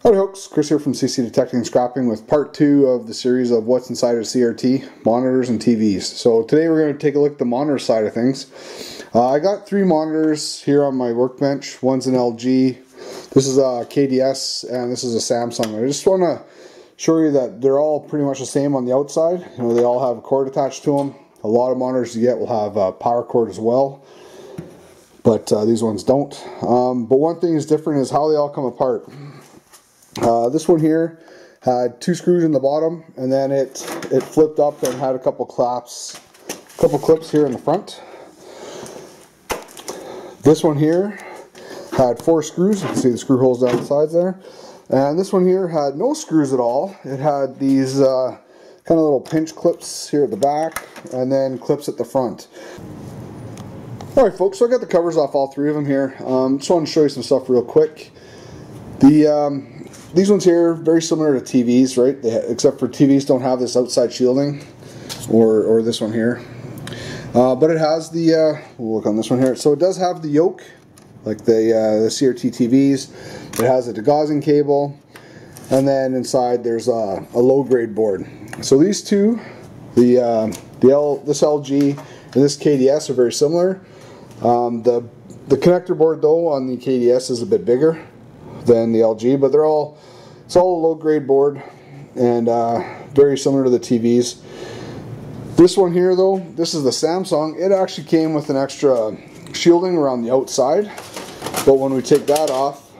Howdy folks, Chris here from CC Detecting and Scrapping with part 2 of the series of what's inside of CRT, monitors and TVs. So today we're going to take a look at the monitor side of things. I got 3 monitors here on my workbench. One's an LG, this is a KDS, and this is a Samsung. I just want to show you that they're all pretty much the same on the outside. You know, they all have a cord attached to them. A lot of monitors you get will have a power cord as well, but these ones don't. But one thing is different is how they all come apart. This one here had 2 screws in the bottom, and then it flipped up and had a couple clips here in the front. This one here had 4 screws. You can see the screw holes down the sides there. And this one here had no screws at all. It had these kind of little pinch clips here at the back, and then clips at the front. Alright folks, so I got the covers off all 3 of them here. Just want to show you some stuff real quick. These ones here, very similar to TVs, right? Except for TVs don't have this outside shielding, or this one here. But it has the, we'll look on this one here. So it does have the yoke, like the CRT TVs. It has a degaussing cable, and then inside there's a low-grade board. So these two, this LG and this KDS are very similar. The connector board though on the KDS is a bit bigger than the LG, but it's all a low-grade board and very similar to the TVs. This one here though, this is the Samsung. It actually came with an extra shielding around the outside, but when we take that off,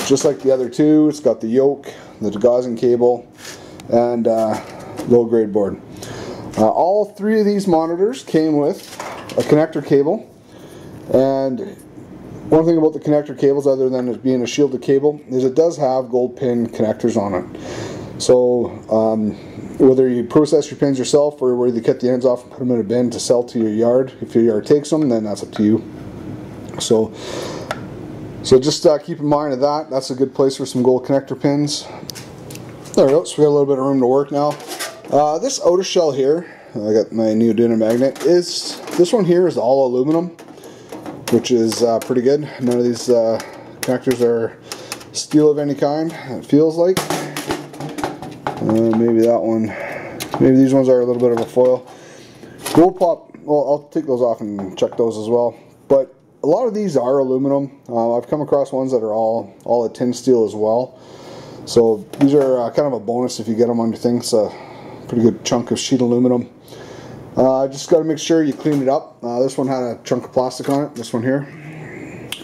just like the other two, it's got the yoke, the degaussing cable, and low-grade board. All 3 of these monitors came with a connector cable, and one thing about the connector cables, other than it being a shielded cable, is it does have gold pin connectors on it. So whether you process your pins yourself or whether you cut the ends off and put them in a bin to sell to your yard, if your yard takes them, then that's up to you. So just keep in mind of that. That's a good place for some gold connector pins. There we go. So we got a little bit of room to work now. This outer shell here, I got my neodymium magnet. This one here is all aluminum, which is pretty good. None of these connectors are steel of any kind, it feels like. Maybe that one. Maybe these ones are a little bit of a foil. We'll pop, well, I'll take those off and check those as well. But a lot of these are aluminum. I've come across ones that are all a tin steel as well. So these are kind of a bonus if you get them on your thing. It's a pretty good chunk of sheet aluminum. Just got to make sure you clean it up. This one had a chunk of plastic on it, this one here.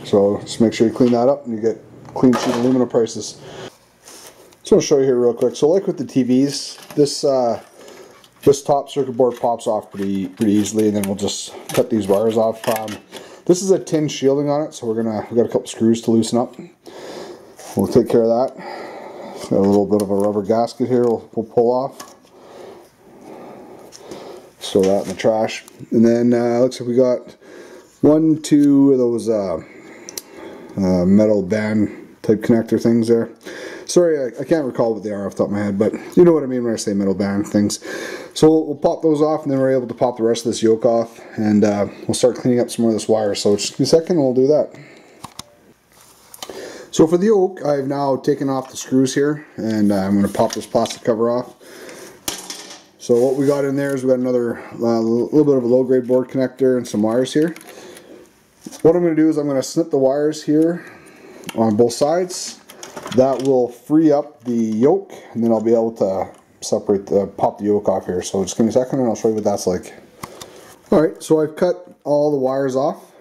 So just make sure you clean that up and you get clean sheet aluminum prices. So I'll show you here real quick. So like with the TVs, this top circuit board pops off pretty easily, and then we'll just cut these wires off. This is a tin shielding on it, so we've got a couple screws to loosen up. We'll take care of that. Got a little bit of a rubber gasket here we'll pull off. Throw that in the trash. And then looks like we got 1, 2 of those metal band type connector things there. Sorry, I can't recall what they are off the top of my head, but you know what I mean when I say metal band things. So we'll pop those off, and then we're able to pop the rest of this yoke off, and we'll start cleaning up some more of this wire. So just give me a second and we'll do that. So for the yoke, I've now taken off the screws here, and I'm going to pop this plastic cover off. So what we got in there is we got another little bit of a low-grade board connector and some wires here. What I'm going to do is I'm going to snip the wires here on both sides. That will free up the yoke, and then I'll be able to pop the yoke off here. So just give me a second and I'll show you what that's like. Alright, so I've cut all the wires off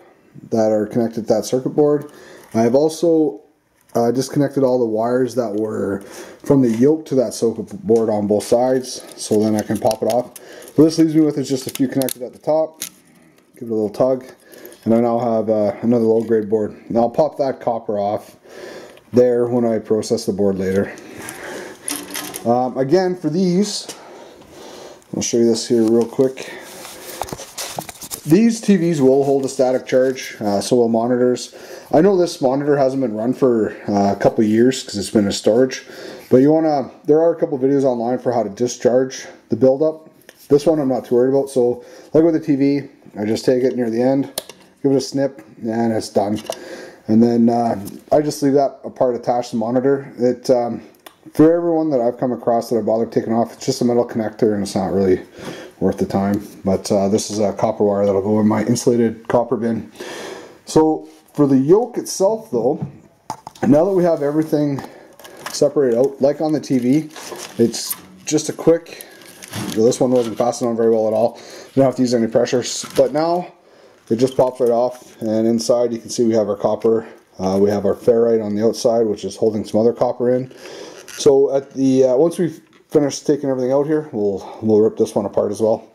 that are connected to that circuit board. I've also disconnected all the wires that were from the yoke to that circuit board on both sides, so then I can pop it off. What this leaves me with is just a few connected at the top. Give it a little tug, and I now have another low-grade board. Now I'll pop that copper off there when I process the board later. Again, for these, I'll show you this here real quick. These TVs will hold a static charge, so will monitors. I know this monitor hasn't been run for a couple of years because it's been in storage, but there are a couple of videos online for how to discharge the buildup. This one I'm not too worried about. So like with the TV, I just take it near the end, give it a snip, and it's done. And then I just leave that part attached to the monitor. It for everyone that I've come across that I bothered taking off, it's just a metal connector and it's not really worth the time. But this is a copper wire that'll go in my insulated copper bin. So for the yoke itself though, now that we have everything separated out, like on the TV, it's just a quick, well, this one wasn't fastened on very well at all. You don't have to use any pressure, but now it just pops right off, and inside you can see we have our copper. We have our ferrite on the outside, which is holding some other copper in. So at the once we've finished taking everything out here, we'll rip this one apart as well.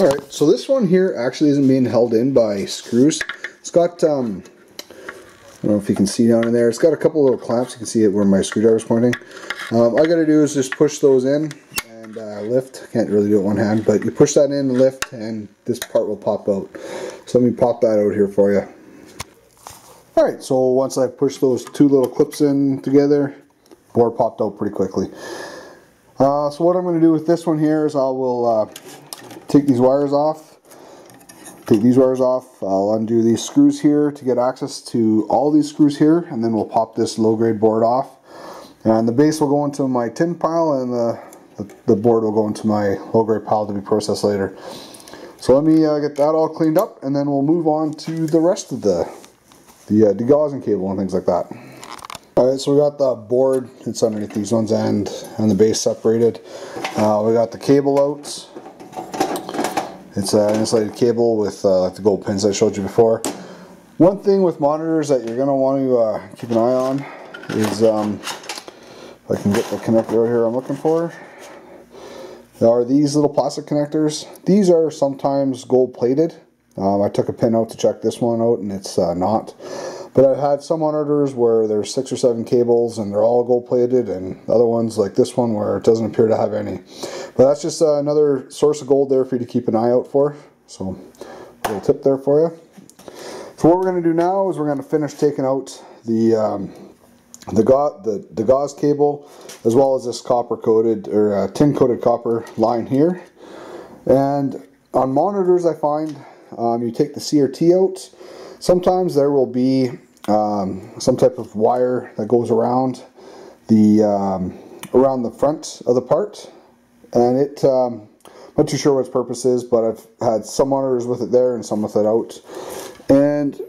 All right, so this one here actually isn't being held in by screws. It's got I don't know if you can see down in there. It's got a couple little clamps. You can see it where my screwdriver's pointing. All I got to do is just push those in and lift. Can't really do it one hand, but you push that in and lift, and this part will pop out. So let me pop that out here for you. All right, so once I push those two little clips in together, board popped out pretty quickly. So what I'm going to do with this one here is I will take these wires off. Take these wires off, I'll undo these screws here to get access to all these screws here, and then we'll pop this low grade board off. And the base will go into my tin pile, and the board will go into my low grade pile to be processed later. So let me get that all cleaned up, and then we'll move on to the rest of the degaussing cable and things like that. Alright, so we got the board, it's underneath these ones, and the base separated. We got the cable out. It's an insulated cable with the gold pins I showed you before. One thing with monitors that you're going to want to keep an eye on is, if I can get the connector out here I'm looking for, are these little plastic connectors. These are sometimes gold plated. I took a pin out to check this one out, and it's not. But I've had some monitors where there's 6 or 7 cables and they're all gold plated, and other ones like this one where it doesn't appear to have any. But that's just another source of gold there for you to keep an eye out for. So a little tip there for you. So what we're going to do now is we're going to finish taking out the gauze cable, as well as this copper coated or tin coated copper line here. And on monitors, I find you take the CRT out. Sometimes there will be some type of wire that goes around the front of the part, and it I'm not too sure what its purpose is, but I've had some monitors with it there and some with it out. And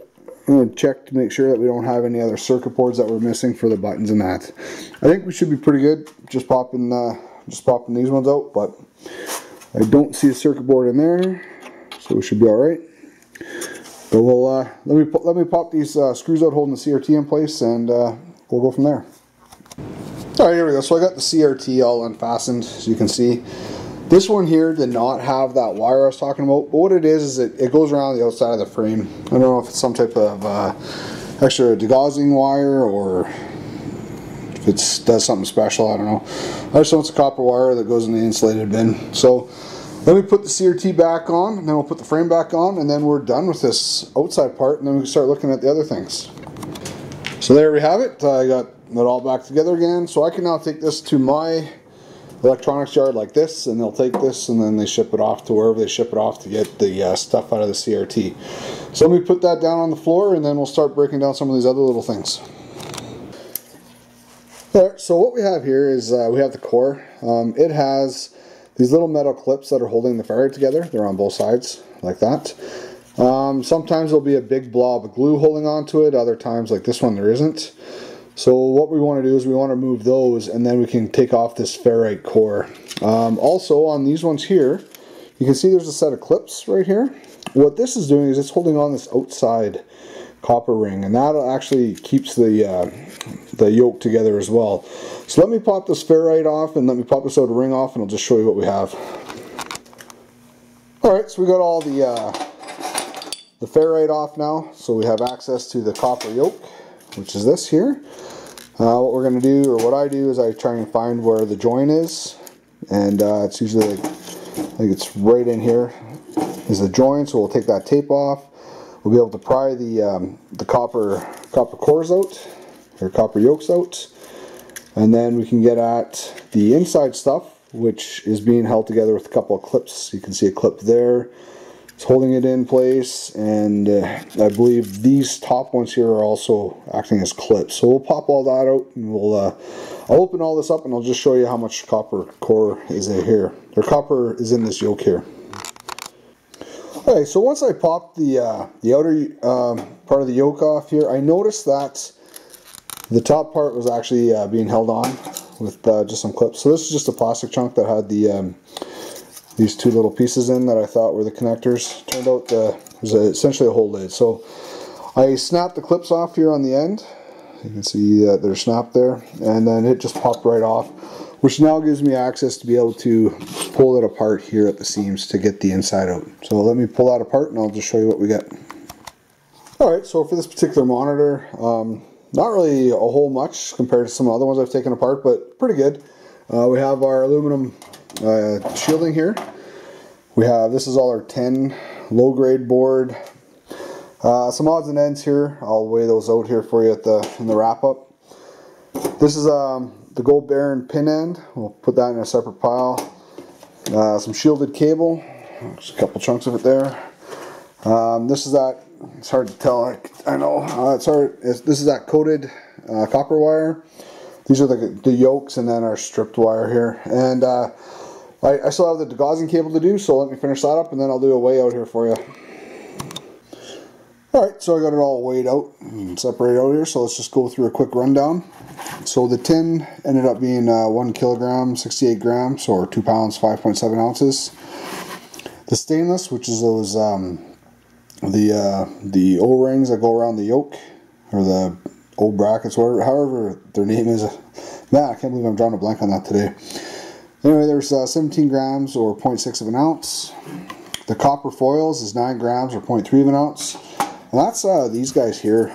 I'm going to check to make sure that we don't have any other circuit boards that we're missing for the buttons and that. I think we should be pretty good just popping these ones out, but I don't see a circuit board in there, so we should be all right. But we'll let me pop these screws out holding the CRT in place, and we'll go from there. All right, here we go. So I got the CRT all unfastened, as you can see. This one here did not have that wire I was talking about, but what it is it goes around the outside of the frame. I don't know if it's some type of extra degaussing wire, or if it does something special, I don't know. I just know it's a copper wire that goes in the insulated bin. So let me put the CRT back on, and then we'll put the frame back on, and then we're done with this outside part, and then we can start looking at the other things. So there we have it. I got it all back together again. So I can now take this to my electronics yard like this, and they'll take this and then they ship it off to wherever they ship it off to get the stuff out of the CRT. So let me put that down on the floor, and then we'll start breaking down some of these other little things. Alright, so what we have here is we have the core. It has these little metal clips that are holding the ferrite together. They're on both sides, like that. Sometimes there'll be a big blob of glue holding onto it. Other times, like this one, there isn't. So what we want to do is we want to remove those, and then we can take off this ferrite core. Also, on these ones here, you can see there's a set of clips right here. What this is doing is it's holding on this outside copper ring, and that actually keeps the yoke together as well. So let me pop this ferrite off, and let me pop this outer ring off, and I'll just show you what we have. Alright, so we got all the ferrite off now, so we have access to the copper yoke, which is this here. What we're going to do, or what I do, is I try and find where the join is, and it's usually like, I think it's right in here is the join, so we'll take that tape off. We'll be able to pry the copper cores out, or copper yokes out, and then we can get at the inside stuff, which is being held together with a couple of clips. You can see a clip there, It's holding it in place, and I believe these top ones here are also acting as clips. So we'll pop all that out, and I'll open all this up, and I'll just show you how much copper core is in here. Or copper is in this yoke here. Okay, so once I popped the outer part of the yoke off here, I noticed that the top part was actually being held on with just some clips. So this is just a plastic chunk that had these two little pieces in that I thought were the connectors. Turned out it was essentially a whole lid. So I snapped the clips off here on the end. You can see that they're snapped there, and then it just popped right off, which now gives me access to be able to pull it apart here at the seams to get the inside out. So let me pull that apart and I'll just show you what we get. Alright, so for this particular monitor, not really a whole much compared to some other ones I've taken apart, but pretty good. We have our aluminum shielding here. This is all our 10 low grade board. Some odds and ends here. I'll weigh those out here for you in the wrap up. This is the gold bearing pin end. We'll put that in a separate pile. Some shielded cable. Just a couple chunks of it there. This is that. It's hard to tell. I know. It's hard. This is that coated copper wire. These are the yokes, and then our stripped wire here. And I still have the degaussing cable to do, so let me finish that up, and then I'll do a weigh out here for you. Alright, so I got it all weighed out and separated out here, so let's just go through a quick rundown. So the tin ended up being 1 kilogram, 68 grams, or 2 pounds, 5.7 ounces. The stainless, which is those the O-rings that go around the yoke, or the O-brackets, whatever, however their name is. Man, I can't believe I'm drawing a blank on that today. Anyway, there's 17 grams, or 0.6 of an ounce. The copper foils is 9 grams, or 0.3 of an ounce. And that's these guys here.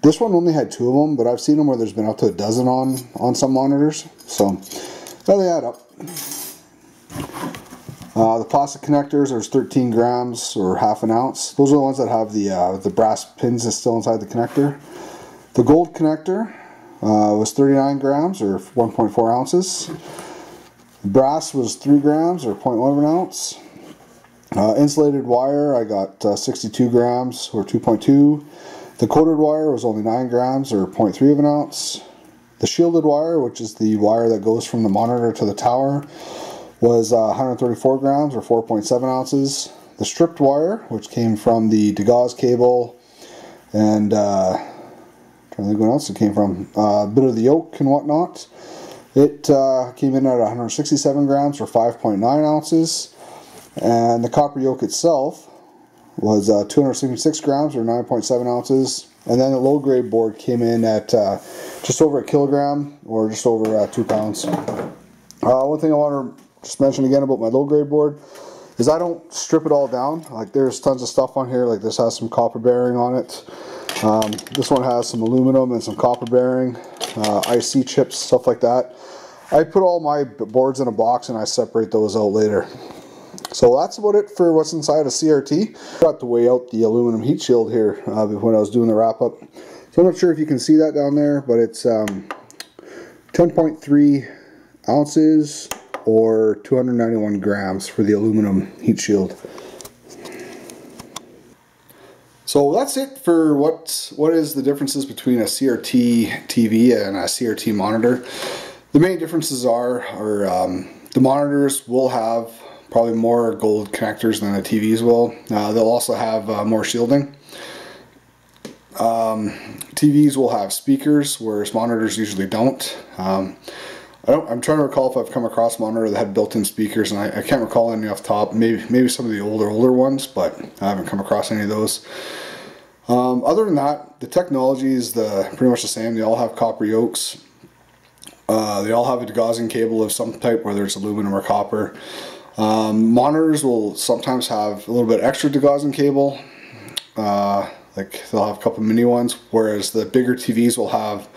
This one only had 2 of them, but I've seen them where there's been up to a dozen on some monitors. So they add up. The plastic connectors, there's 13 grams or half an ounce. Those are the ones that have the brass pins that's still inside the connector. The gold connector was 39 grams or 1.4 ounces. Brass was 3 grams or 0.1 of an ounce. Insulated wire, I got 62 grams or 2.2. The coated wire was only 9 grams or 0.3 of an ounce. The shielded wire, which is the wire that goes from the monitor to the tower, was 134 grams or 4.7 ounces. The stripped wire, which came from the degauss cable, and I'm trying to think what else it came from, a bit of the yoke and whatnot, it came in at 167 grams or 5.9 ounces. And the copper yoke itself was 276 grams or 9.7 ounces. And then the low grade board came in at just over a kilogram or just over 2 pounds. One thing I want to just mention again about my low grade board is I don't strip it all down. Like, there's tons of stuff on here. Like, this has some copper bearing on it. This one has some aluminum and some copper bearing, IC chips, stuff like that. I put all my boards in a box and I separate those out later. So that's about it for what's inside a CRT. I got to weigh out the aluminum heat shield here when I was doing the wrap up. So I'm not sure if you can see that down there, but it's 10.3 ounces or 291 grams for the aluminum heat shield. So that's it for what is the differences between a CRT TV and a CRT monitor. The main differences are the monitors will have probably more gold connectors than the TVs will. They'll also have more shielding. TVs will have speakers, whereas monitors usually don't. I'm trying to recall if I've come across a monitor that had built-in speakers, and I can't recall any off the top. Maybe some of the older ones, but I haven't come across any of those. Other than that, the technology is pretty much the same. They all have copper yokes. They all have a degaussing cable of some type, whether it's aluminum or copper. Monitors will sometimes have a little bit extra degaussing cable. Like, they'll have a couple mini ones, whereas the bigger TVs will have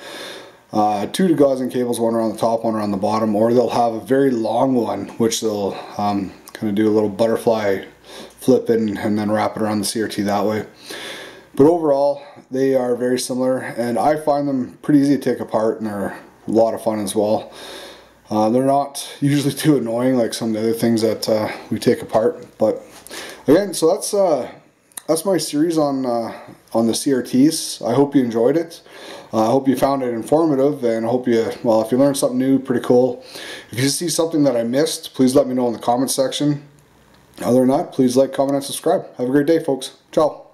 2 degaussing cables, one around the top, one around the bottom, or they'll have a very long one, which they'll kind of do a little butterfly flip in and then wrap it around the CRT that way. But overall, they are very similar, and I find them pretty easy to take apart, and they're a lot of fun as well. They're not usually too annoying like some of the other things that we take apart, but Again, so that's my series on the CRTs. I hope you enjoyed it. I hope you found it informative, and I hope you, well, if you learned something new, pretty cool. If you see something that I missed, please let me know in the comment section. Other than that, please like, comment, and subscribe. Have a great day, folks. Ciao.